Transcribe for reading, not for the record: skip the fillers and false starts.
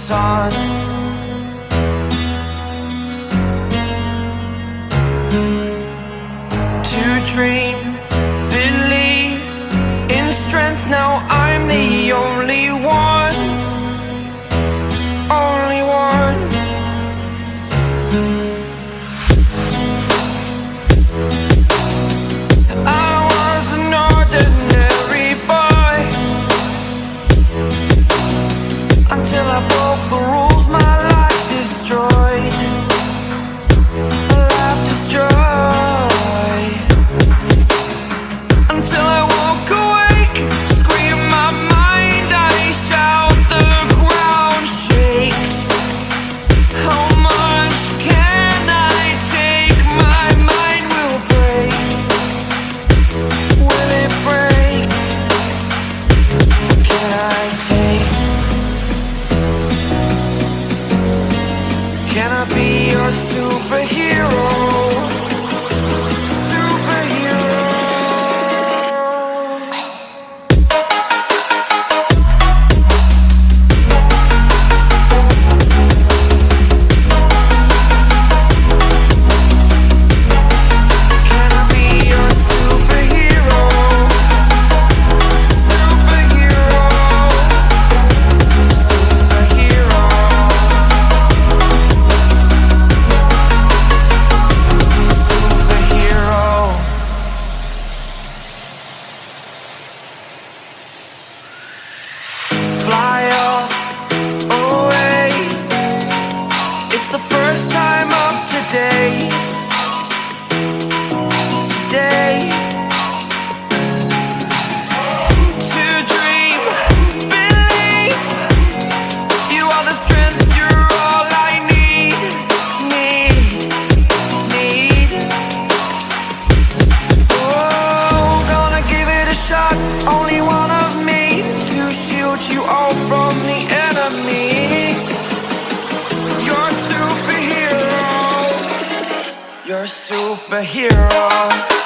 sun. To dream, believe in strength. Now I'm the only one, only one. I was an ordinary boy until I broke the rules. My life destroyed, life destroyed. Until I woke awake, scream my mind, I shout, the ground shakes. How much can I take? My mind will break. Will it break? Can I take? Can I be your superhero? Fly away. It's the first time of today. Today. To dream, believe. You are the strength, you're all I need. Need. Oh, gonna give it a shot. Only one of me to shield you all from the enemy. You're a superhero. You're a superhero.